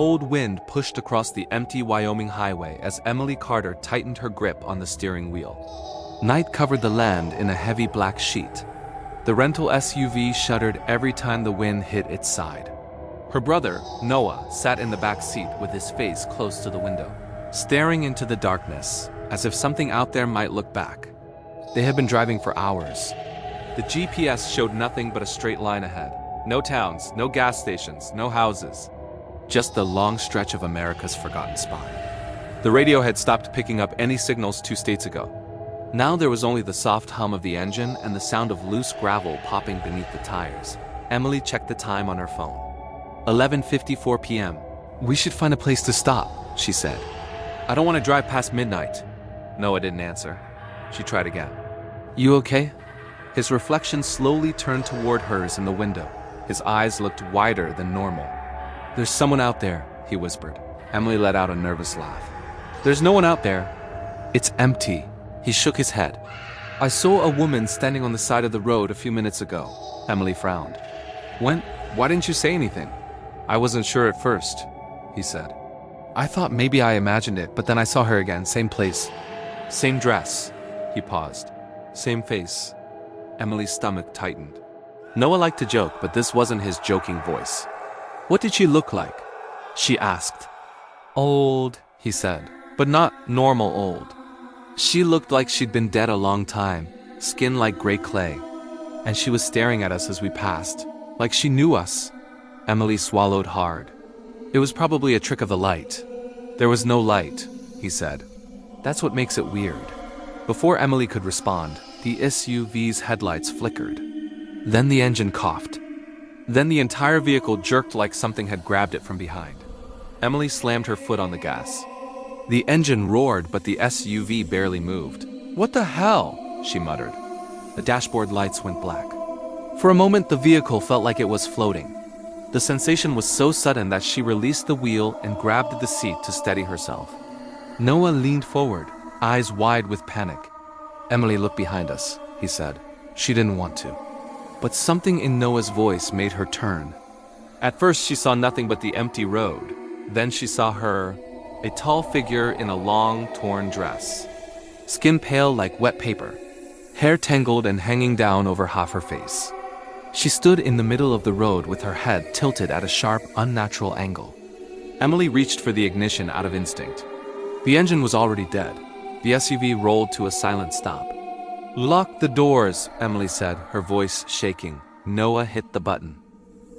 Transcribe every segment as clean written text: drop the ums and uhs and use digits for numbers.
cold wind pushed across the empty Wyoming highway as Emily Carter tightened her grip on the steering wheel. Night covered the land in a heavy black sheet. The rental SUV shuddered every time the wind hit its side. Her brother, Noah, sat in the back seat with his face close to the window, staring into the darkness, as if something out there might look back. They had been driving for hours. The GPS showed nothing but a straight line ahead. No towns, no gas stations, no houses. Just the long stretch of America's forgotten spine. The radio had stopped picking up any signals 2 states ago. Now there was only the soft hum of the engine and the sound of loose gravel popping beneath the tires. Emily checked the time on her phone. 11:54 p.m. "We should find a place to stop," she said. "I don't want to drive past midnight." Noah didn't answer. She tried again. "You okay?" His reflection slowly turned toward hers in the window. His eyes looked wider than normal. "There's someone out there," he whispered. Emily let out a nervous laugh. "There's no one out there. It's empty." He shook his head. "I saw a woman standing on the side of the road a few minutes ago." Emily frowned. Why didn't you say anything?" "I wasn't sure at first," he said. "I thought maybe I imagined it, but then I saw her again, same place. Same dress." He paused. "Same face." Emily's stomach tightened. Noah liked to joke, but this wasn't his joking voice. "What did she look like?" she asked. "Old," he said, "but not normal old. She looked like she'd been dead a long time, skin like gray clay. And she was staring at us as we passed, like she knew us." Emily swallowed hard. "It was probably a trick of the light." "There was no light," he said. "That's what makes it weird." Before Emily could respond, the SUV's headlights flickered. Then the engine coughed. Then the entire vehicle jerked like something had grabbed it from behind. Emily slammed her foot on the gas. The engine roared, but the SUV barely moved. "What the hell?" she muttered. The dashboard lights went black. For a moment, the vehicle felt like it was floating. The sensation was so sudden that she released the wheel and grabbed the seat to steady herself. Noah leaned forward, eyes wide with panic. "Emily, look behind us," he said. She didn't want to. But something in Noah's voice made her turn. At first, she saw nothing but the empty road. Then she saw her, a tall figure in a long, torn dress. Skin pale like wet paper, hair tangled and hanging down over half her face. She stood in the middle of the road with her head tilted at a sharp, unnatural angle. Emily reached for the ignition out of instinct. The engine was already dead. The SUV rolled to a silent stop. "Lock the doors," Emily said, her voice shaking. Noah hit the button.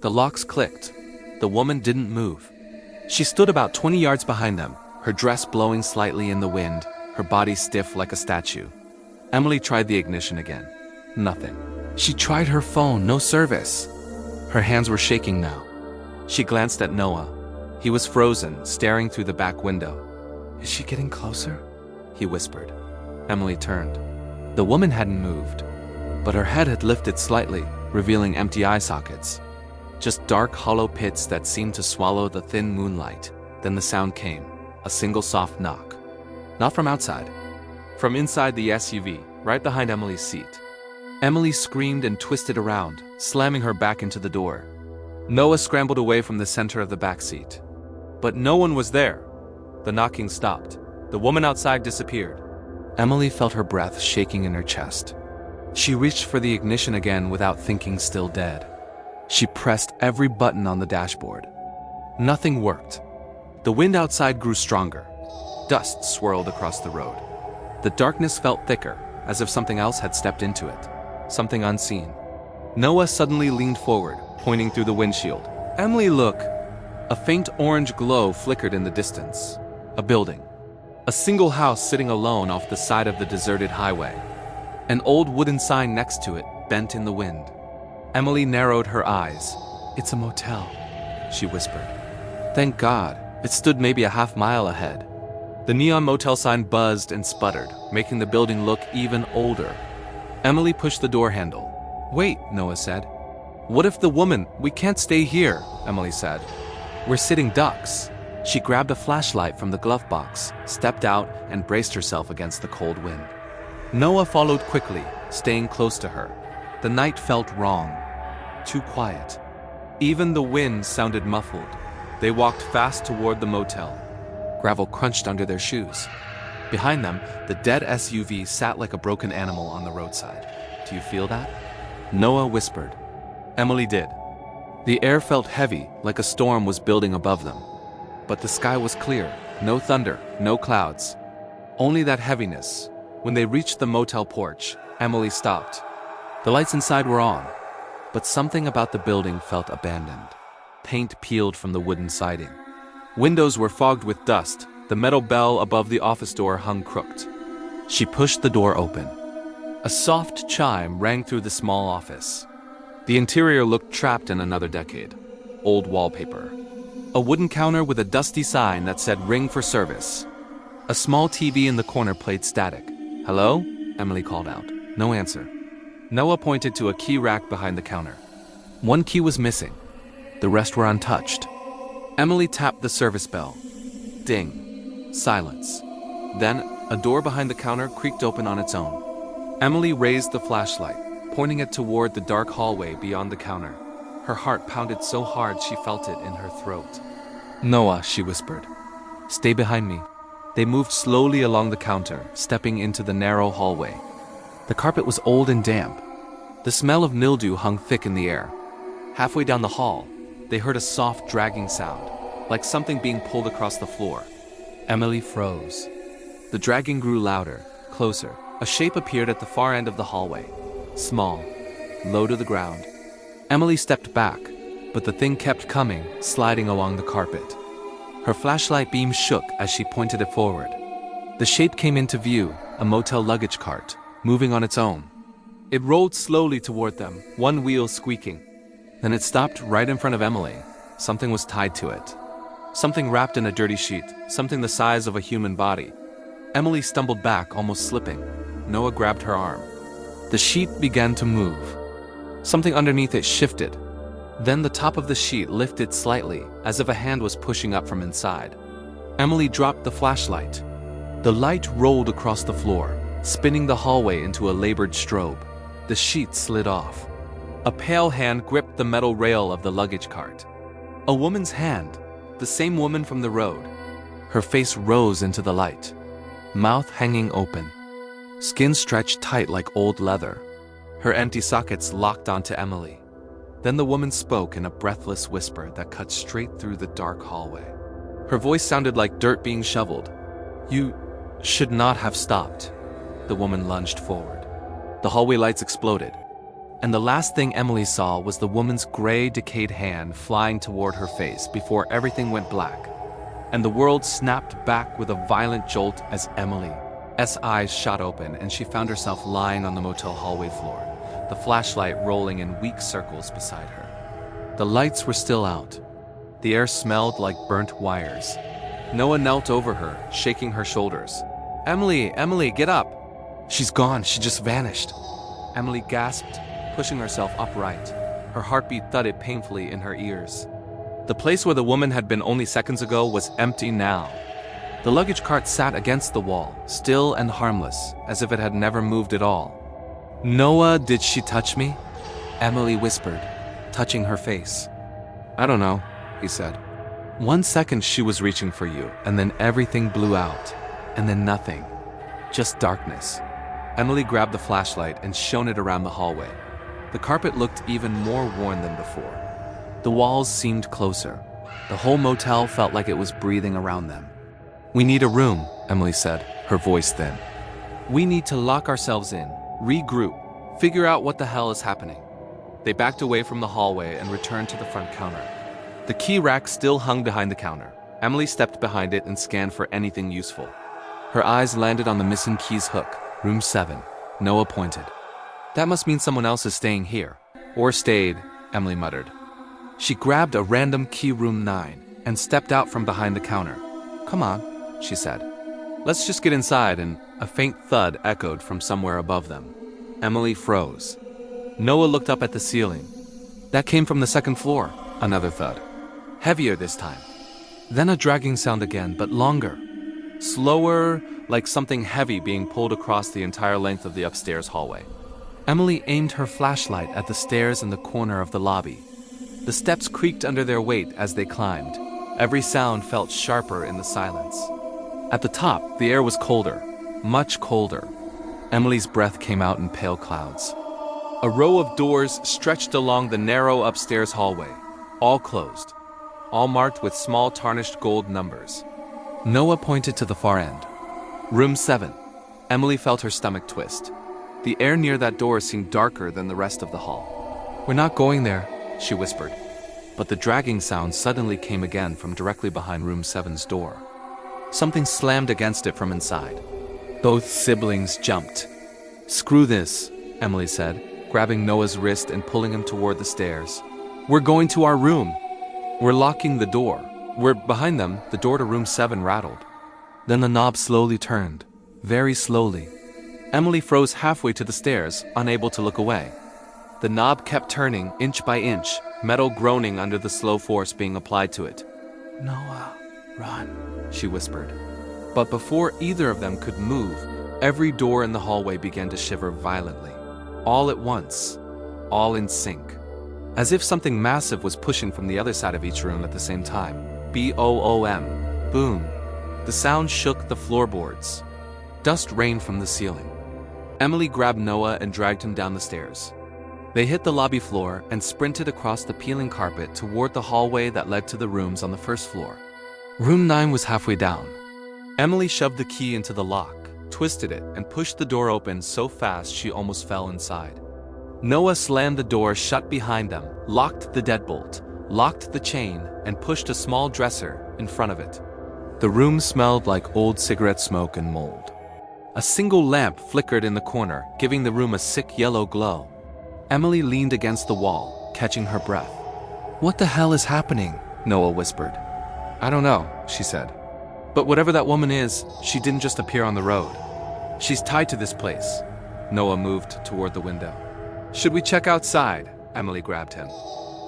The locks clicked. The woman didn't move. She stood about 20 yards behind them, her dress blowing slightly in the wind, her body stiff like a statue. Emily tried the ignition again. Nothing. She tried her phone, no service. Her hands were shaking now. She glanced at Noah. He was frozen, staring through the back window. "Is she getting closer?" he whispered. Emily turned. The woman hadn't moved, but her head had lifted slightly, revealing empty eye sockets. Just dark, hollow pits that seemed to swallow the thin moonlight. Then the sound came, a single soft knock. Not from outside. From inside the SUV, right behind Emily's seat. Emily screamed and twisted around, slamming her back into the door. Noah scrambled away from the center of the back seat. But no one was there. The knocking stopped. The woman outside disappeared. Emily felt her breath shaking in her chest. She reached for the ignition again without thinking, still dead. She pressed every button on the dashboard. Nothing worked. The wind outside grew stronger. Dust swirled across the road. The darkness felt thicker, as if something else had stepped into it. Something unseen. Noah suddenly leaned forward, pointing through the windshield. "Emily, look!" A faint orange glow flickered in the distance. A building. A single house sitting alone off the side of the deserted highway. An old wooden sign next to it, bent in the wind. Emily narrowed her eyes. "It's a motel," she whispered. Thank God, it stood maybe a half-mile ahead. The neon motel sign buzzed and sputtered, making the building look even older. Emily pushed the door handle. "Wait," Noah said. "What if the woman—" "We can't stay here," Emily said. "We're sitting ducks." She grabbed a flashlight from the glove box, stepped out, and braced herself against the cold wind. Noah followed quickly, staying close to her. The night felt wrong. Too quiet. Even the wind sounded muffled. They walked fast toward the motel. Gravel crunched under their shoes. Behind them, the dead SUV sat like a broken animal on the roadside. Do you feel that? Noah whispered. Emily did. The air felt heavy, like a storm was building above them. But the sky was clear, no thunder, no clouds. Only that heaviness. When they reached the motel porch, Emily stopped. The lights inside were on, but something about the building felt abandoned. Paint peeled from the wooden siding. Windows were fogged with dust. The metal bell above the office door hung crooked. She pushed the door open. A soft chime rang through the small office. The interior looked trapped in another decade. Old wallpaper. A wooden counter with a dusty sign that said "Ring for service." A small TV in the corner played static. "Hello?" Emily called out. No answer. Noah pointed to a key rack behind the counter. One key was missing. The rest were untouched. Emily tapped the service bell. Ding. Silence. Then, a door behind the counter creaked open on its own. Emily raised the flashlight, pointing it toward the dark hallway beyond the counter. Her heart pounded so hard she felt it in her throat. "Noah," she whispered. "Stay behind me." They moved slowly along the counter, stepping into the narrow hallway. The carpet was old and damp. The smell of mildew hung thick in the air. Halfway down the hall, they heard a soft dragging sound, like something being pulled across the floor. Emily froze. The dragging grew louder, closer. A shape appeared at the far end of the hallway. Small, low to the ground. Emily stepped back, but the thing kept coming, sliding along the carpet. Her flashlight beam shook as she pointed it forward. The shape came into view, a motel luggage cart, moving on its own. It rolled slowly toward them, one wheel squeaking. Then it stopped right in front of Emily. Something was tied to it. Something wrapped in a dirty sheet, something the size of a human body. Emily stumbled back, almost slipping. Noah grabbed her arm. The sheet began to move. Something underneath it shifted. Then the top of the sheet lifted slightly, as if a hand was pushing up from inside. Emily dropped the flashlight. The light rolled across the floor, spinning the hallway into a labored strobe. The sheet slid off. A pale hand gripped the metal rail of the luggage cart. A woman's hand, the same woman from the road. Her face rose into the light, mouth hanging open. Skin stretched tight like old leather. Her empty sockets locked onto Emily. Then the woman spoke in a breathless whisper that cut straight through the dark hallway. Her voice sounded like dirt being shoveled. "You should not have stopped." The woman lunged forward. The hallway lights exploded. And the last thing Emily saw was the woman's gray, decayed hand flying toward her face before everything went black. And the world snapped back with a violent jolt as Emily's eyes shot open and she found herself lying on the motel hallway floor, the flashlight rolling in weak circles beside her. The lights were still out. The air smelled like burnt wires. Noah knelt over her, shaking her shoulders. Emily, get up!" "She's gone, she just vanished." Emily gasped, pushing herself upright. Her heartbeat thudded painfully in her ears. The place where the woman had been only seconds ago was empty now. The luggage cart sat against the wall, still and harmless, as if it had never moved at all. "Noah, did she touch me?" Emily whispered, touching her face. "I don't know," he said. "1 second she was reaching for you, and then everything blew out. And then nothing. Just darkness." Emily grabbed the flashlight and shone it around the hallway. The carpet looked even more worn than before. The walls seemed closer. The whole motel felt like it was breathing around them. "We need a room," Emily said, her voice thin. "We need to lock ourselves in, regroup, figure out what the hell is happening." They backed away from the hallway and returned to the front counter. The key rack still hung behind the counter. Emily stepped behind it and scanned for anything useful. Her eyes landed on the missing key's hook, room 7. Noah pointed. "That must mean someone else is staying here." "Or stayed," Emily muttered. She grabbed a random key, room 9, and stepped out from behind the counter. "Come on," she said. "Let's just get inside," and a faint thud echoed from somewhere above them. Emily froze. Noah looked up at the ceiling. That came from the second floor. Another thud. Heavier this time. Then a dragging sound again, but longer. Slower, like something heavy being pulled across the entire length of the upstairs hallway. Emily aimed her flashlight at the stairs in the corner of the lobby. The steps creaked under their weight as they climbed. Every sound felt sharper in the silence. At the top, the air was colder, much colder. Emily's breath came out in pale clouds. A row of doors stretched along the narrow upstairs hallway, all closed, all marked with small tarnished gold numbers. Noah pointed to the far end. Room 7. Emily felt her stomach twist. The air near that door seemed darker than the rest of the hall. "We're not going there," she whispered. But the dragging sound suddenly came again from directly behind room 7's door. Something slammed against it from inside. Both siblings jumped. "Screw this," Emily said, grabbing Noah's wrist and pulling him toward the stairs. "We're going to our room. We're locking the door." Behind them, the door to room 7 rattled. Then the knob slowly turned, very slowly. Emily froze halfway to the stairs, unable to look away. The knob kept turning, inch by inch, metal groaning under the slow force being applied to it. "Noah, run," she whispered. But before either of them could move, every door in the hallway began to shiver violently. All at once, all in sync. As if something massive was pushing from the other side of each room at the same time. Boom. Boom. The sound shook the floorboards. Dust rained from the ceiling. Emily grabbed Noah and dragged him down the stairs. They hit the lobby floor and sprinted across the peeling carpet toward the hallway that led to the rooms on the first floor. Room 9 was halfway down. Emily shoved the key into the lock, twisted it, and pushed the door open so fast she almost fell inside. Noah slammed the door shut behind them, locked the deadbolt, locked the chain, and pushed a small dresser in front of it. The room smelled like old cigarette smoke and mold. A single lamp flickered in the corner, giving the room a sick yellow glow. Emily leaned against the wall, catching her breath. "What the hell is happening?" Noah whispered. "I don't know," she said. "But whatever that woman is, she didn't just appear on the road. She's tied to this place." Noah moved toward the window. "Should we check outside?" Emily grabbed him.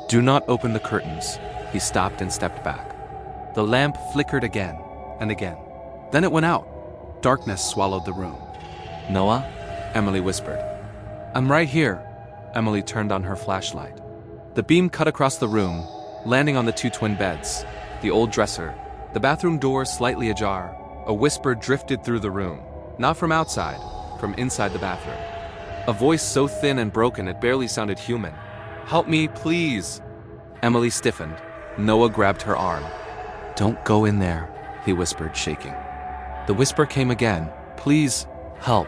"Do not open the curtains." He stopped and stepped back. The lamp flickered again and again. Then it went out. Darkness swallowed the room. "Noah?" Emily whispered. "I'm right here." Emily turned on her flashlight. The beam cut across the room, landing on the 2 twin beds, the old dresser, the bathroom door slightly ajar. A whisper drifted through the room, not from outside, from inside the bathroom. A voice so thin and broken it barely sounded human. "Help me, please." Emily stiffened. Noah grabbed her arm. "Don't go in there," he whispered, shaking. The whisper came again. "Please, help."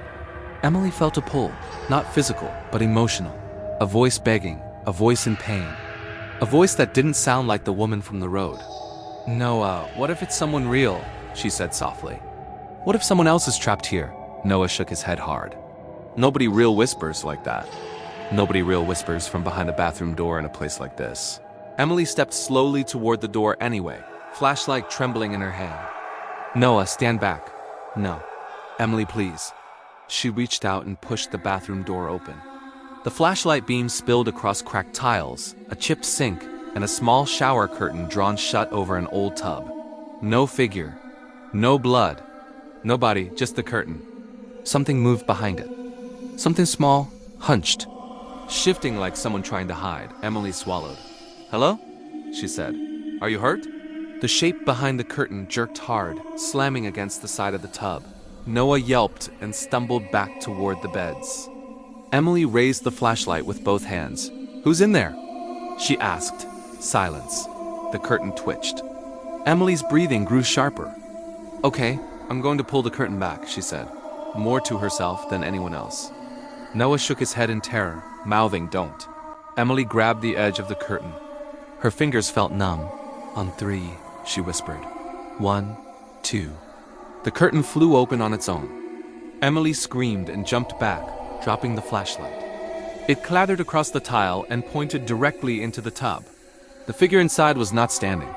Emily felt a pull, not physical, but emotional. A voice begging, a voice in pain. A voice that didn't sound like the woman from the road. "Noah, what if it's someone real?" she said softly. "What if someone else is trapped here?" Noah shook his head hard. "Nobody real whispers like that. Nobody real whispers from behind a bathroom door in a place like this." Emily stepped slowly toward the door anyway, flashlight trembling in her hand. "Noah, stand back." "No." "Emily, please." She reached out and pushed the bathroom door open. The flashlight beam spilled across cracked tiles, a chipped sink, and a small shower curtain drawn shut over an old tub. No figure. No blood. Nobody, just the curtain. Something moved behind it. Something small, hunched. Shifting like someone trying to hide, Emily swallowed. "Hello?" she said. "Are you hurt?" The shape behind the curtain jerked hard, slamming against the side of the tub. Noah yelped and stumbled back toward the beds. Emily raised the flashlight with both hands. "Who's in there?" she asked. Silence. The curtain twitched. Emily's breathing grew sharper. "Okay, I'm going to pull the curtain back," she said, more to herself than anyone else. Noah shook his head in terror, mouthing, "Don't." Emily grabbed the edge of the curtain. Her fingers felt numb. "On 3, she whispered. 1, 2. The curtain flew open on its own. Emily screamed and jumped back, dropping the flashlight. It clattered across the tile and pointed directly into the tub. The figure inside was not standing.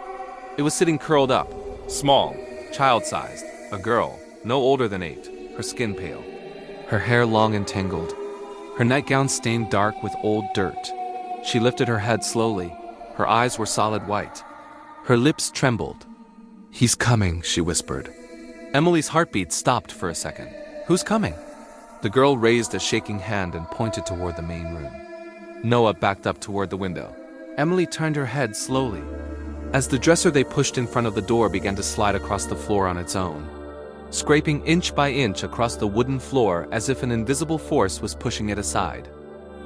It was sitting curled up, small, child-sized, a girl, no older than 8, her skin pale. Her hair long and tangled. Her nightgown stained dark with old dirt. She lifted her head slowly. Her eyes were solid white. Her lips trembled. "He's coming," she whispered. Emily's heartbeat stopped for a second. "Who's coming?" The girl raised a shaking hand and pointed toward the main room. Noah backed up toward the window. Emily turned her head slowly. as the dresser they pushed in front of the door began to slide across the floor on its own, scraping inch by inch across the wooden floor as if an invisible force was pushing it aside.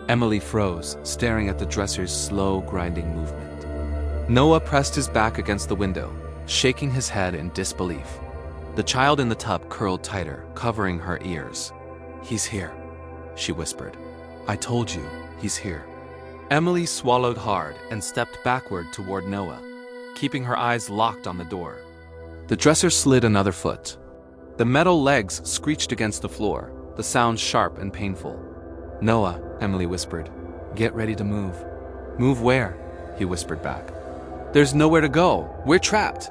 Emily froze, staring at the dresser's slow, grinding movement. Noah pressed his back against the window, shaking his head in disbelief. The child in the tub curled tighter, covering her ears. "He's here," she whispered. "I told you, he's here." Emily swallowed hard and stepped backward toward Noah, keeping her eyes locked on the door. The dresser slid another foot. The metal legs screeched against the floor, the sound sharp and painful. "Noah," Emily whispered, "get ready to move." "Move where?" he whispered back. "There's nowhere to go. We're trapped."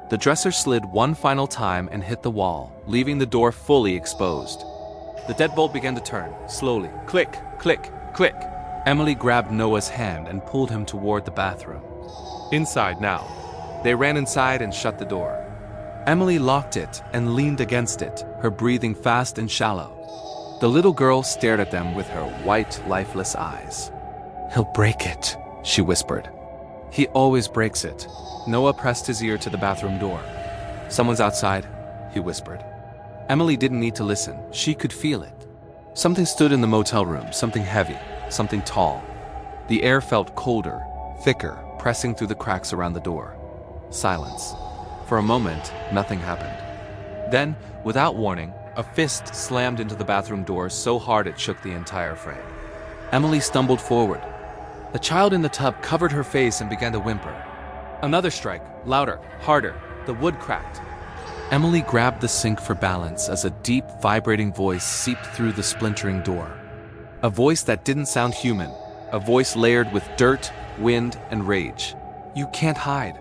The dresser slid one final time and hit the wall, leaving the door fully exposed. The deadbolt began to turn, slowly. Click, click, click. Emily grabbed Noah's hand and pulled him toward the bathroom. "Inside now." They ran inside and shut the door. Emily locked it and leaned against it, her breathing fast and shallow. The little girl stared at them with her white, lifeless eyes. "He'll break it," she whispered. "He always breaks it." Noah pressed his ear to the bathroom door. "Someone's outside," he whispered. Emily didn't need to listen. She could feel it. Something stood in the motel room, something heavy, something tall. The air felt colder, thicker, pressing through the cracks around the door. Silence. For a moment, nothing happened. Then, without warning, a fist slammed into the bathroom door so hard it shook the entire frame. Emily stumbled forward. The child in the tub covered her face and began to whimper. Another strike, louder, harder. The wood cracked. Emily grabbed the sink for balance as a deep, vibrating voice seeped through the splintering door. A voice that didn't sound human, a voice layered with dirt, wind, and rage. "You can't hide."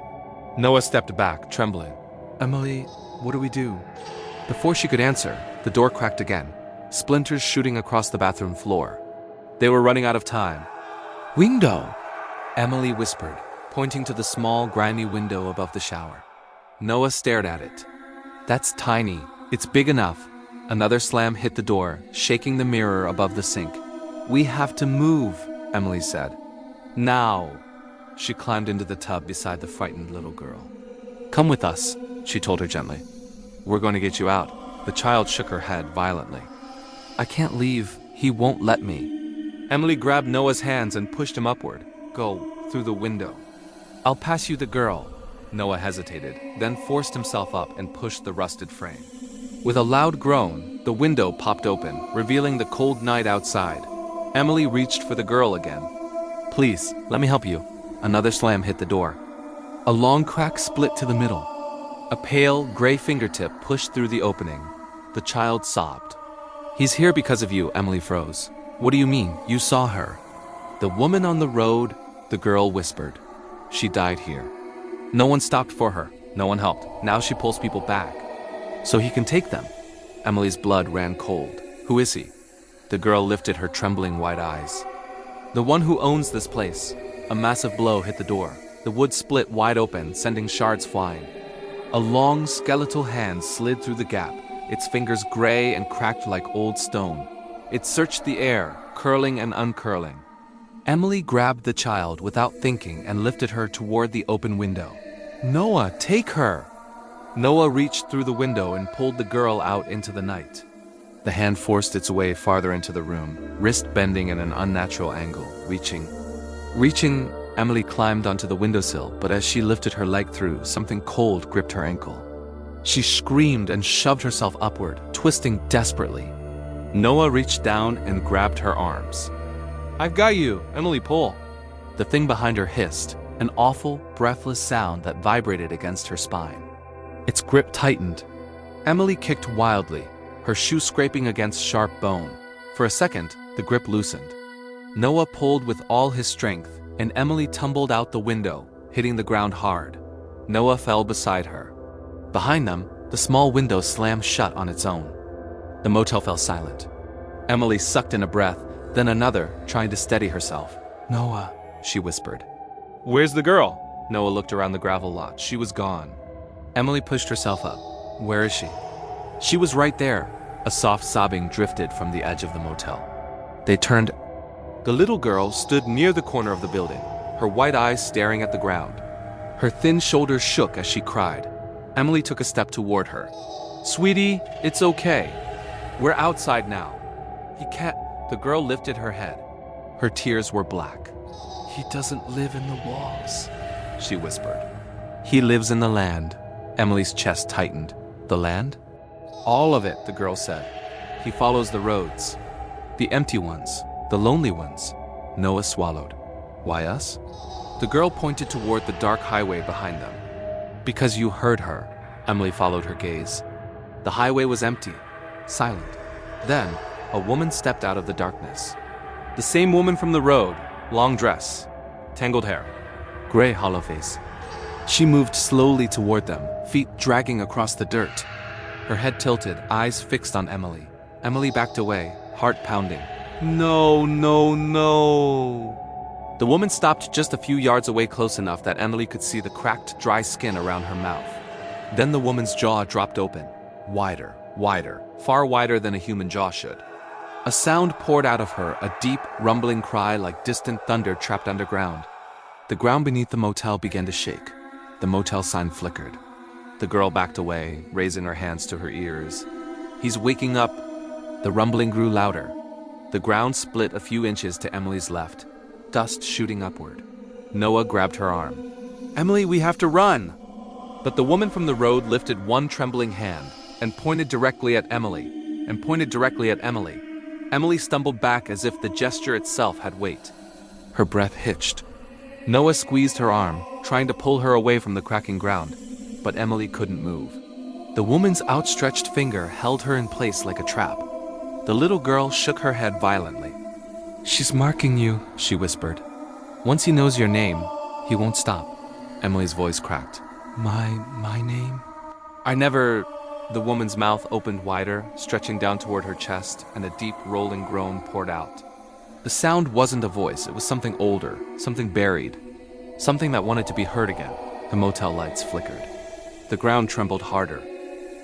Noah stepped back, trembling. "Emily, what do we do?" Before she could answer, the door cracked again, splinters shooting across the bathroom floor. They were running out of time. "Window!" Emily whispered, pointing to the small, grimy window above the shower. Noah stared at it. "That's tiny. It's big enough." Another slam hit the door, shaking the mirror above the sink. "We have to move," Emily said. "Now." She climbed into the tub beside the frightened little girl. "Come with us," she told her gently. "We're going to get you out." The child shook her head violently. "I can't leave. He won't let me." Emily grabbed Noah's hands and pushed him upward. "Go, through the window." "I'll pass you the girl." Noah hesitated, then forced himself up and pushed the rusted frame. With a loud groan, the window popped open, revealing the cold night outside. Emily reached for the girl again. "Please, let me help you." Another slam hit the door. A long crack split to the middle. A pale, gray fingertip pushed through the opening. The child sobbed. "He's here because of you," Emily froze. "What do you mean? You saw her." "The woman on the road," the girl whispered. "She died here. No one stopped for her. No one helped. Now she pulls people back. So he can take them." Emily's blood ran cold. "Who is he?" The girl lifted her trembling white eyes. "The one who owns this place." A massive blow hit the door. The wood split wide open, sending shards flying. A long, skeletal hand slid through the gap, its fingers gray and cracked like old stone. It searched the air, curling and uncurling. Emily grabbed the child without thinking and lifted her toward the open window. "Noah, take her!" Noah reached through the window and pulled the girl out into the night. The hand forced its way farther into the room, wrist bending at an unnatural angle, reaching. Emily climbed onto the windowsill, but as she lifted her leg through, something cold gripped her ankle. She screamed and shoved herself upward, twisting desperately. Noah reached down and grabbed her arms. "I've got you, Emily, pull." The thing behind her hissed, an awful, breathless sound that vibrated against her spine. Its grip tightened. Emily kicked wildly, her shoe scraping against sharp bone. For a second, the grip loosened. Noah pulled with all his strength, and Emily tumbled out the window, hitting the ground hard. Noah fell beside her. Behind them, the small window slammed shut on its own. The motel fell silent. Emily sucked in a breath, then another, trying to steady herself. "Noah," she whispered. "Where's the girl?" Noah looked around the gravel lot. She was gone. Emily pushed herself up. "Where is she?" She was right there. A soft sobbing drifted from the edge of the motel. They turned. The little girl stood near the corner of the building, her white eyes staring at the ground. Her thin shoulders shook as she cried. Emily took a step toward her. "Sweetie, it's okay. We're outside now." "He can't." The girl lifted her head. Her tears were black. "He doesn't live in the walls," she whispered. "He lives in the land." Emily's chest tightened. "The land?" "All of it," the girl said. "He follows the roads. The empty ones, the lonely ones." Noah swallowed. "Why us?" The girl pointed toward the dark highway behind them. "Because you heard her." Emily followed her gaze. The highway was empty, silent. Then, a woman stepped out of the darkness. The same woman from the road, long dress, tangled hair, gray hollow face. She moved slowly toward them, feet dragging across the dirt. Her head tilted, eyes fixed on Emily. Emily backed away, heart pounding. "No, no, no." The woman stopped just a few yards away, close enough that Emily could see the cracked, dry skin around her mouth. Then the woman's jaw dropped open. Wider, wider, far wider than a human jaw should. A sound poured out of her, a deep, rumbling cry like distant thunder trapped underground. The ground beneath the motel began to shake. The motel sign flickered. The girl backed away, raising her hands to her ears. "He's waking up." The rumbling grew louder. The ground split a few inches to Emily's left, dust shooting upward. Noah grabbed her arm. "Emily, we have to run!" But the woman from the road lifted one trembling hand and pointed directly at Emily. Emily stumbled back as if the gesture itself had weight. Her breath hitched. Noah squeezed her arm, trying to pull her away from the cracking ground, but Emily couldn't move. The woman's outstretched finger held her in place like a trap. The little girl shook her head violently. "She's marking you," she whispered. "Once he knows your name, he won't stop." Emily's voice cracked. My name?" The woman's mouth opened wider, stretching down toward her chest, and a deep, rolling groan poured out. The sound wasn't a voice, it was something older, something buried, something that wanted to be heard again. The motel lights flickered. The ground trembled harder.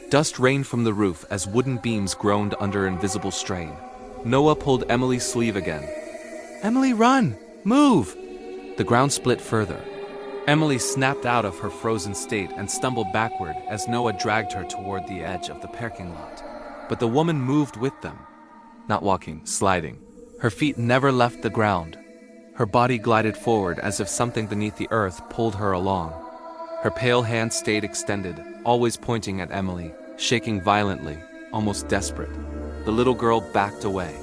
Dust rained from the roof as wooden beams groaned under invisible strain. Noah pulled Emily's sleeve again. "Emily, run! Move!" The ground split further. Emily snapped out of her frozen state and stumbled backward as Noah dragged her toward the edge of the parking lot. But the woman moved with them. Not walking, sliding. Her feet never left the ground. Her body glided forward as if something beneath the earth pulled her along. Her pale hand stayed extended, always pointing at Emily, shaking violently, almost desperate. The little girl backed away.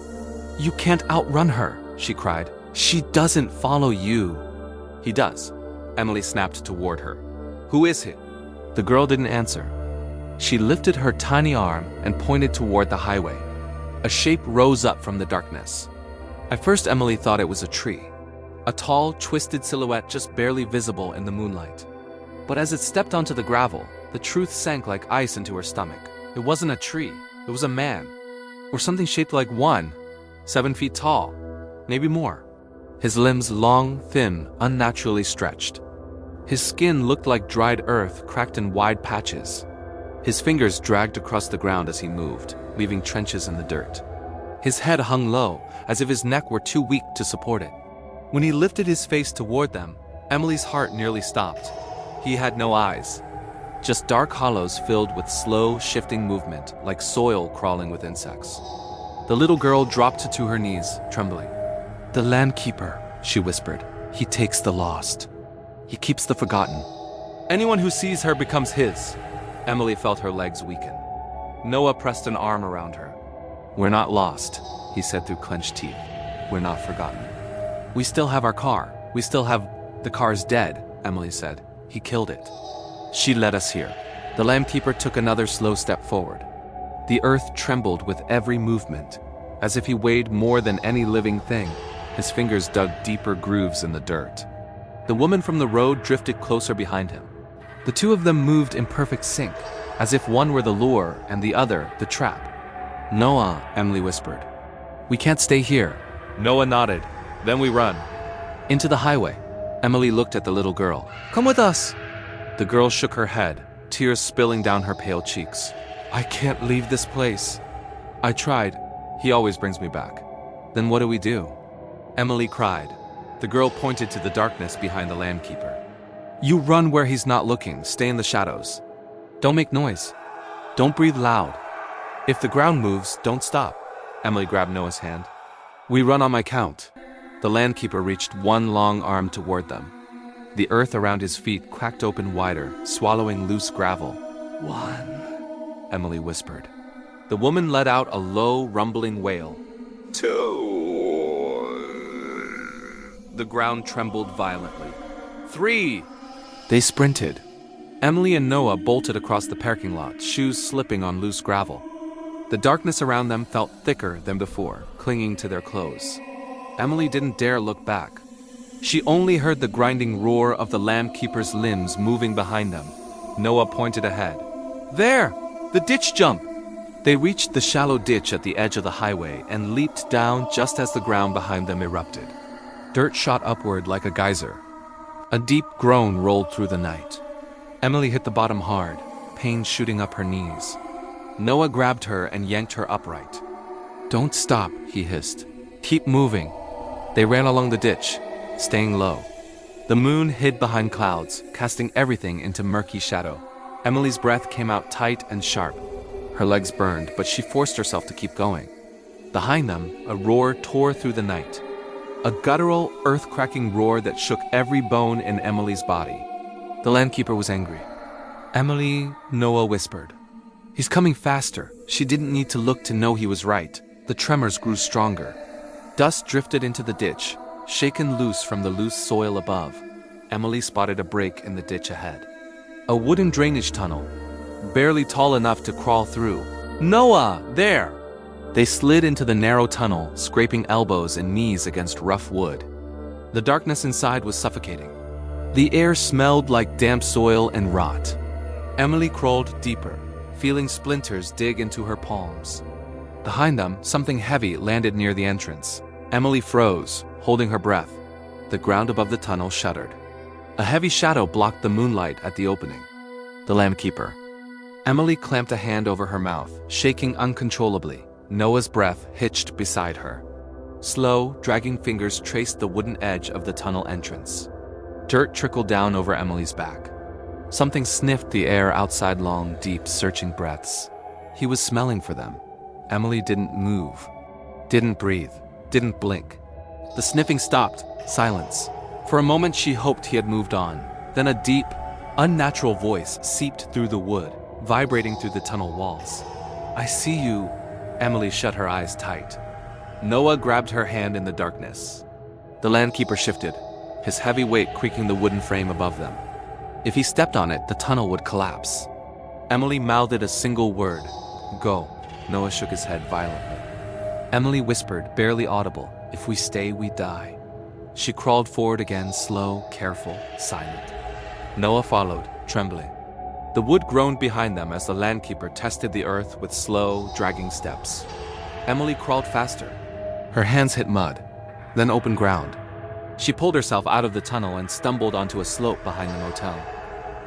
"You can't outrun her," she cried. "She doesn't follow you." "He does." Emily snapped toward her. "Who is he?" The girl didn't answer. She lifted her tiny arm and pointed toward the highway. A shape rose up from the darkness. At first Emily thought it was a tree. A tall, twisted silhouette just barely visible in the moonlight. But as it stepped onto the gravel, the truth sank like ice into her stomach. It wasn't a tree. It was a man. Or something shaped like one. 7 feet tall. Maybe more. His limbs long, thin, unnaturally stretched. His skin looked like dried earth cracked in wide patches. His fingers dragged across the ground as he moved, leaving trenches in the dirt. His head hung low, as if his neck were too weak to support it. When he lifted his face toward them, Emily's heart nearly stopped. He had no eyes, just dark hollows filled with slow, shifting movement, like soil crawling with insects. The little girl dropped to her knees, trembling. "The landkeeper," she whispered. "He takes the lost. He keeps the forgotten. Anyone who sees her becomes his." Emily felt her legs weaken. Noah pressed an arm around her. "We're not lost," he said through clenched teeth. "We're not forgotten. We still have our car. We still have..." "The car's dead," Emily said. "He killed it. She led us here." The landkeeper took another slow step forward. The earth trembled with every movement, as if he weighed more than any living thing. His fingers dug deeper grooves in the dirt. The woman from the road drifted closer behind him. The two of them moved in perfect sync, as if one were the lure and the other the trap. "Noah," Emily whispered. "We can't stay here." Noah nodded. "Then we run." Into the highway. Emily looked at the little girl. "Come with us." The girl shook her head, tears spilling down her pale cheeks. "I can't leave this place." "I tried. He always brings me back." "Then what do we do?" Emily cried. The girl pointed to the darkness behind the landkeeper. You run where he's not looking, stay in the shadows. Don't make noise. Don't breathe loud. If the ground moves, don't stop. Emily grabbed Noah's hand. We run on my count. The landkeeper reached one long arm toward them. The earth around his feet cracked open wider, swallowing loose gravel. 1, Emily whispered. The woman let out a low, rumbling wail. 2. The ground trembled violently. 3. They sprinted. Emily and Noah bolted across the parking lot, shoes slipping on loose gravel. The darkness around them felt thicker than before, clinging to their clothes. Emily didn't dare look back. She only heard the grinding roar of the landkeeper's limbs moving behind them. Noah pointed ahead. There! The ditch jump! They reached the shallow ditch at the edge of the highway and leaped down just as the ground behind them erupted. Dirt shot upward like a geyser. A deep groan rolled through the night. Emily hit the bottom hard, pain shooting up her knees. Noah grabbed her and yanked her upright. Don't stop, he hissed. Keep moving. They ran along the ditch, staying low. The moon hid behind clouds, casting everything into murky shadow. Emily's breath came out tight and sharp. Her legs burned, but she forced herself to keep going. Behind them, a roar tore through the night. A guttural, earth-cracking roar that shook every bone in Emily's body. The landkeeper was angry. Emily, Noah whispered. He's coming faster. She didn't need to look to know he was right. The tremors grew stronger. Dust drifted into the ditch, shaken loose from the loose soil above. Emily spotted a break in the ditch ahead. A wooden drainage tunnel, barely tall enough to crawl through. Noah, there! They slid into the narrow tunnel, scraping elbows and knees against rough wood. The darkness inside was suffocating. The air smelled like damp soil and rot. Emily crawled deeper, feeling splinters dig into her palms. Behind them, something heavy landed near the entrance. Emily froze, holding her breath. The ground above the tunnel shuddered. A heavy shadow blocked the moonlight at the opening. The landkeeper. Emily clamped a hand over her mouth, shaking uncontrollably. Noah's breath hitched beside her. Slow, dragging fingers traced the wooden edge of the tunnel entrance. Dirt trickled down over Emily's back. Something sniffed the air outside long, deep, searching breaths. He was smelling for them. Emily didn't move, didn't breathe, didn't blink. The sniffing stopped. Silence. For a moment she hoped he had moved on. Then a deep, unnatural voice seeped through the wood, vibrating through the tunnel walls. I see you. Emily shut her eyes tight. Noah grabbed her hand in the darkness. The landkeeper shifted, his heavy weight creaking the wooden frame above them. If he stepped on it, the tunnel would collapse. Emily mouthed a single word. Go. Noah shook his head violently. Emily whispered, barely audible, if we stay, we die. She crawled forward again, slow, careful, silent. Noah followed, trembling. The wood groaned behind them as the landkeeper tested the earth with slow, dragging steps. Emily crawled faster. Her hands hit mud, then open ground. She pulled herself out of the tunnel and stumbled onto a slope behind the motel.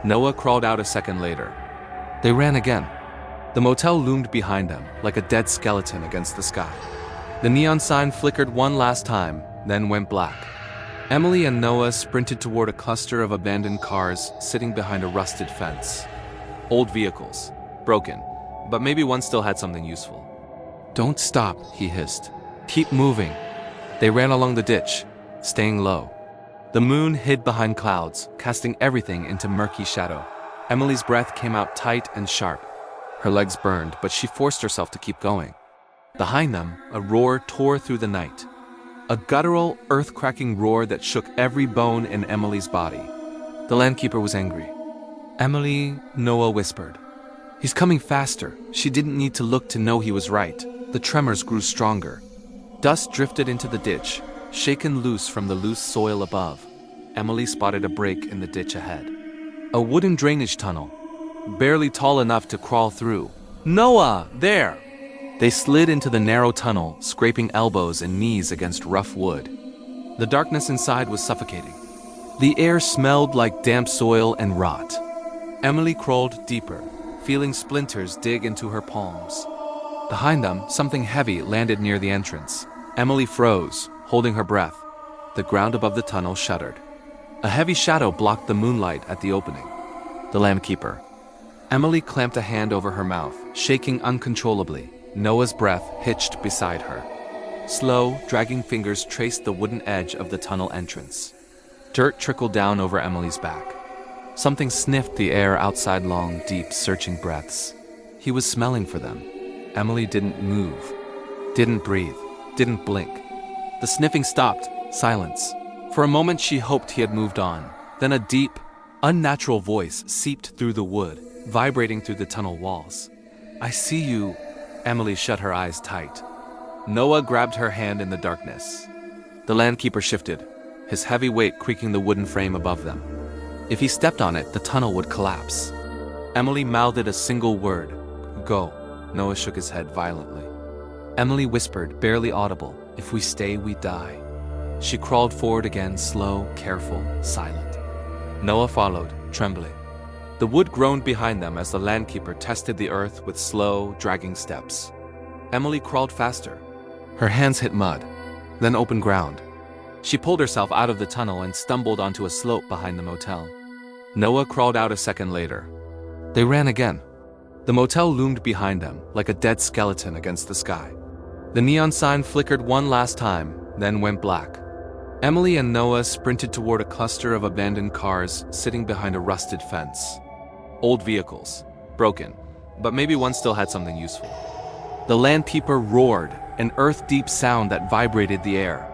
Noah crawled out a second later. They ran again. The motel loomed behind them, like a dead skeleton against the sky. The neon sign flickered one last time, then went black. Emily and Noah sprinted toward a cluster of abandoned cars sitting behind a rusted fence. Old vehicles, broken, but maybe one still had something useful. Don't stop, he hissed. Keep moving. They ran along the ditch, staying low. The moon hid behind clouds, casting everything into murky shadow. Emily's breath came out tight and sharp. Her legs burned, but she forced herself to keep going. Behind them, a roar tore through the night. A guttural, earth-cracking roar that shook every bone in Emily's body. The landkeeper was angry. Emily, Noah whispered. He's coming faster. She didn't need to look to know he was right. The tremors grew stronger. Dust drifted into the ditch, shaken loose from the loose soil above. Emily spotted a break in the ditch ahead. A wooden drainage tunnel, barely tall enough to crawl through. Noah, there! They slid into the narrow tunnel, scraping elbows and knees against rough wood. The darkness inside was suffocating. The air smelled like damp soil and rot. Emily crawled deeper, feeling splinters dig into her palms. Behind them, something heavy landed near the entrance. Emily froze, holding her breath. The ground above the tunnel shuddered. A heavy shadow blocked the moonlight at the opening. The landkeeper. Emily clamped a hand over her mouth, shaking uncontrollably. Noah's breath hitched beside her. Slow, dragging fingers traced the wooden edge of the tunnel entrance. Dirt trickled down over Emily's back. Something sniffed the air outside, long, deep, searching breaths. He was smelling for them. Emily didn't move, didn't breathe, didn't blink. The sniffing stopped. Silence. For a moment she hoped he had moved on. Then a deep, unnatural voice seeped through the wood, vibrating through the tunnel walls. "I see you." Emily shut her eyes tight. Noah grabbed her hand in the darkness. The landkeeper shifted, his heavy weight creaking the wooden frame above them. If he stepped on it, the tunnel would collapse. Emily mouthed a single word. "Go." Noah shook his head violently. Emily whispered, barely audible, "If we stay, we die." She crawled forward again, slow, careful, silent. Noah followed, trembling. The wood groaned behind them as the landkeeper tested the earth with slow, dragging steps. Emily crawled faster. Her hands hit mud, then open ground. She pulled herself out of the tunnel and stumbled onto a slope behind the motel. Noah crawled out a second later. They ran again. The motel loomed behind them, like a dead skeleton against the sky. The neon sign flickered one last time, then went black. Emily and Noah sprinted toward a cluster of abandoned cars sitting behind a rusted fence. Old vehicles, broken, but maybe one still had something useful. The landkeeper roared, an earth-deep sound that vibrated the air.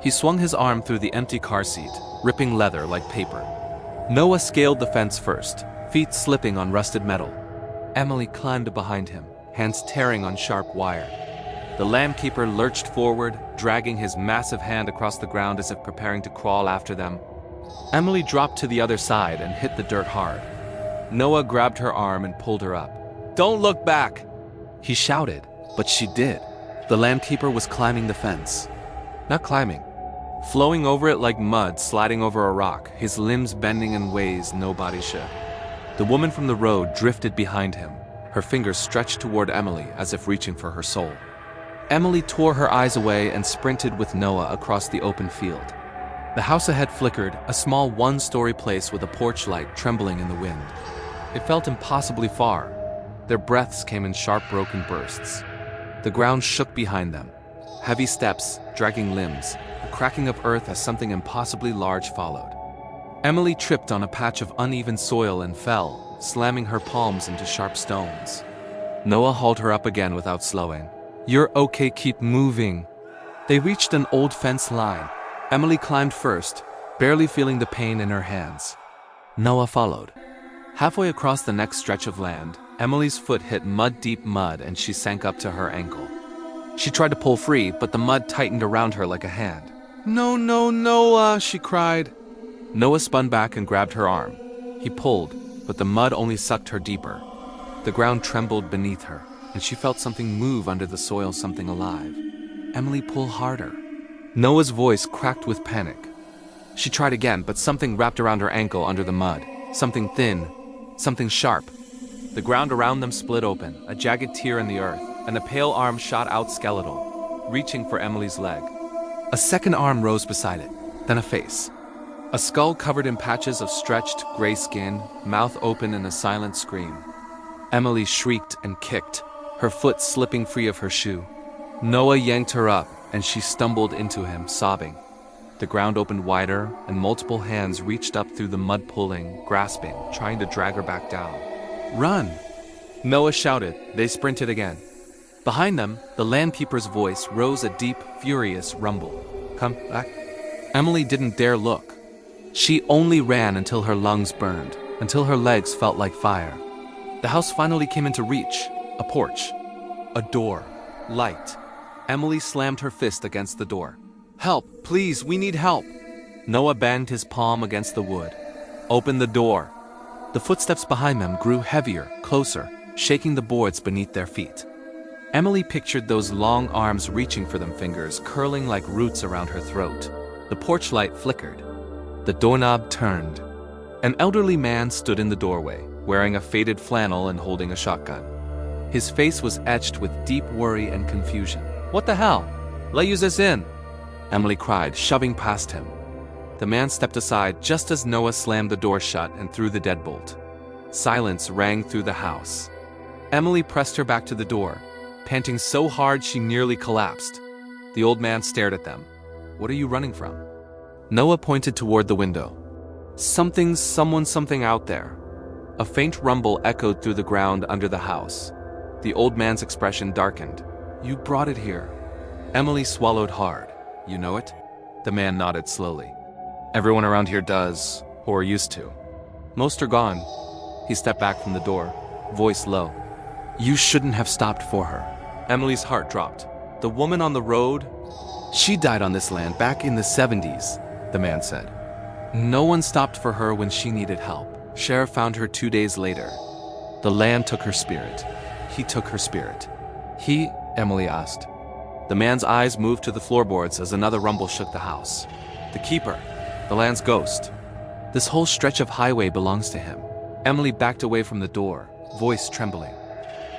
He swung his arm through the empty car seat, ripping leather like paper. Noah scaled the fence first, feet slipping on rusted metal. Emily climbed behind him, hands tearing on sharp wire. The landkeeper lurched forward, dragging his massive hand across the ground as if preparing to crawl after them. Emily dropped to the other side and hit the dirt hard. Noah grabbed her arm and pulled her up. "Don't look back!" He shouted, but she did. The landkeeper was climbing the fence. Not climbing. Flowing over it like mud sliding over a rock, his limbs bending in ways nobody should. The woman from the road drifted behind him, her fingers stretched toward Emily as if reaching for her soul. Emily tore her eyes away and sprinted with Noah across the open field. The house ahead flickered, a small one-story place with a porch light trembling in the wind. It felt impossibly far. Their breaths came in sharp, broken bursts. The ground shook behind them. Heavy steps, dragging limbs, a cracking of earth as something impossibly large followed. Emily tripped on a patch of uneven soil and fell, slamming her palms into sharp stones. Noah hauled her up again without slowing. "You're okay, keep moving." They reached an old fence line. Emily climbed first, barely feeling the pain in her hands. Noah followed. Halfway across the next stretch of land, Emily's foot hit mud-deep mud and she sank up to her ankle. She tried to pull free, but the mud tightened around her like a hand. "No, no, Noah," she cried. Noah spun back and grabbed her arm. He pulled, but the mud only sucked her deeper. The ground trembled beneath her, and she felt something move under the soil, something alive. "Emily, pull harder." Noah's voice cracked with panic. She tried again, but something wrapped around her ankle under the mud. Something thin, something sharp. The ground around them split open, a jagged tear in the earth, and a pale arm shot out skeletal, reaching for Emily's leg. A second arm rose beside it, then a face. A skull covered in patches of stretched, gray skin, mouth open in a silent scream. Emily shrieked and kicked, her foot slipping free of her shoe. Noah yanked her up, and she stumbled into him, sobbing. The ground opened wider, and multiple hands reached up through the mud, pulling, grasping, trying to drag her back down. "Run!" Noah shouted. They sprinted again. Behind them, the landkeeper's voice rose a deep, furious rumble. "Come back." Emily didn't dare look. She only ran until her lungs burned, until her legs felt like fire. The house finally came into reach. A porch. A door. Light. Emily slammed her fist against the door. "Help, please, we need help." Noah banged his palm against the wood. "Open the door." The footsteps behind them grew heavier, closer, shaking the boards beneath their feet. Emily pictured those long arms reaching for them, fingers curling like roots around her throat. The porch light flickered. The doorknob turned. An elderly man stood in the doorway, wearing a faded flannel and holding a shotgun. His face was etched with deep worry and confusion. "What the hell? Let us in!" Emily cried, shoving past him. The man stepped aside just as Noah slammed the door shut and threw the deadbolt. Silence rang through the house. Emily pressed her back to the door, panting so hard she nearly collapsed. The old man stared at them. "What are you running from?" Noah pointed toward the window. Something out there." A faint rumble echoed through the ground under the house. The old man's expression darkened. "You brought it here." Emily swallowed hard. "You know it?" The man nodded slowly. "Everyone around here does, or used to. Most are gone." He stepped back from the door, voice low. "You shouldn't have stopped for her." Emily's heart dropped. "The woman on the road? She died on this land back in the 70s, the man said. "No one stopped for her when she needed help. Sheriff found her 2 days later. The land took her spirit. He took her spirit." "He?" Emily asked. The man's eyes moved to the floorboards as another rumble shook the house. "The keeper. The land's ghost. This whole stretch of highway belongs to him." Emily backed away from the door, voice trembling.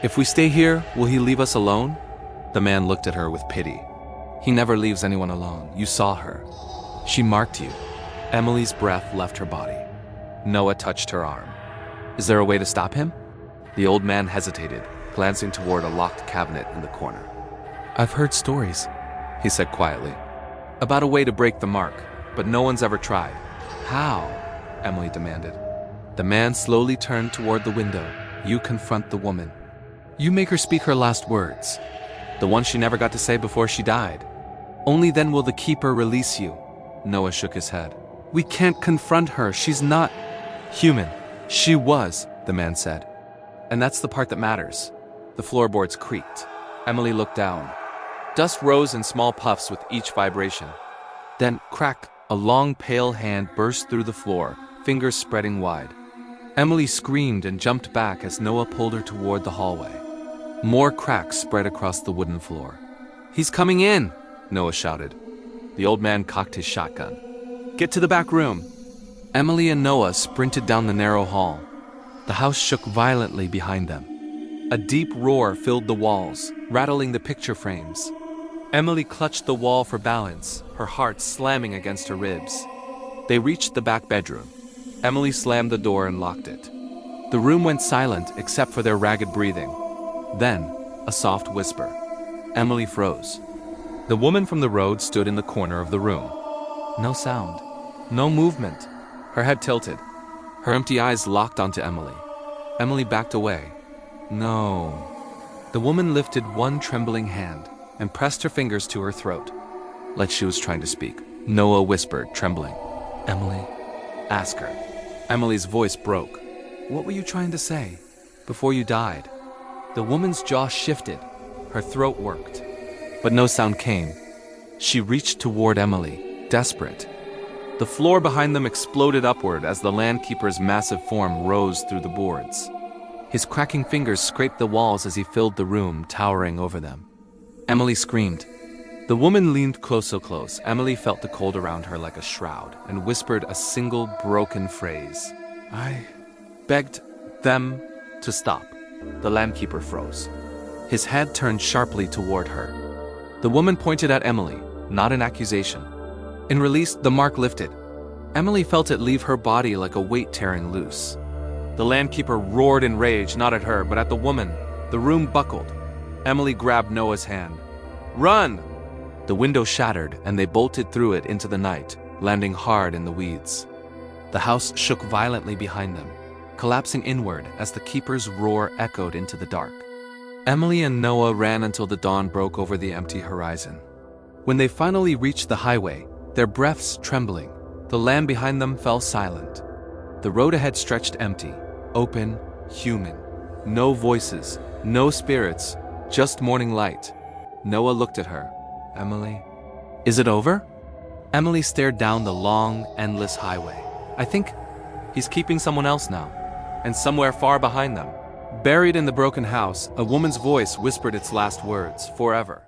"If we stay here, will he leave us alone?" The man looked at her with pity. "He never leaves anyone alone. You saw her. She marked you." Emily's breath left her body. Noah touched her arm. "Is there a way to stop him?" The old man hesitated, glancing toward a locked cabinet in the corner. "I've heard stories," he said quietly, "about a way to break the mark, but no one's ever tried." "How?" Emily demanded. The man slowly turned toward the window. "You confront the woman. You make her speak her last words, the one she never got to say before she died. Only then will the keeper release you." Noah shook his head. "We can't confront her. She's not human." "She was," the man said. "And that's the part that matters." The floorboards creaked. Emily looked down. Dust rose in small puffs with each vibration. Then, crack, a long pale hand burst through the floor, fingers spreading wide. Emily screamed and jumped back as Noah pulled her toward the hallway. More cracks spread across the wooden floor. "He's coming in!" Noah shouted. The old man cocked his shotgun. "Get to the back room!" Emily and Noah sprinted down the narrow hall. The house shook violently behind them. A deep roar filled the walls, rattling the picture frames. Emily clutched the wall for balance, her heart slamming against her ribs. They reached the back bedroom. Emily slammed the door and locked it. The room went silent except for their ragged breathing. Then, a soft whisper. Emily froze. The woman from the road stood in the corner of the room. No sound. No movement. Her head tilted. Her empty eyes locked onto Emily. Emily backed away. "No." The woman lifted one trembling hand and pressed her fingers to her throat, like she was trying to speak. Noah whispered, trembling. "Emily, ask her." Emily's voice broke. "What were you trying to say before you died?" The woman's jaw shifted. Her throat worked. But no sound came. She reached toward Emily, desperate. The floor behind them exploded upward as the landkeeper's massive form rose through the boards. His cracking fingers scraped the walls as he filled the room, towering over them. Emily screamed. The woman leaned so close, Emily felt the cold around her like a shroud, and whispered a single broken phrase. "I begged them to stop." The landkeeper froze. His head turned sharply toward her. The woman pointed at Emily, not an accusation. In release, the mark lifted. Emily felt it leave her body like a weight tearing loose. The landkeeper roared in rage, not at her, but at the woman. The room buckled. Emily grabbed Noah's hand. "Run!" The window shattered, and they bolted through it into the night, landing hard in the weeds. The house shook violently behind them, collapsing inward as the keeper's roar echoed into the dark. Emily and Noah ran until the dawn broke over the empty horizon. When they finally reached the highway, their breaths trembling, the land behind them fell silent. The road ahead stretched empty, open, human. No voices, no spirits, just morning light. Noah looked at her. "Emily, is it over?" Emily stared down the long, endless highway. "I think he's keeping someone else now, and somewhere far behind them." Buried in the broken house, a woman's voice whispered its last words, "Forever."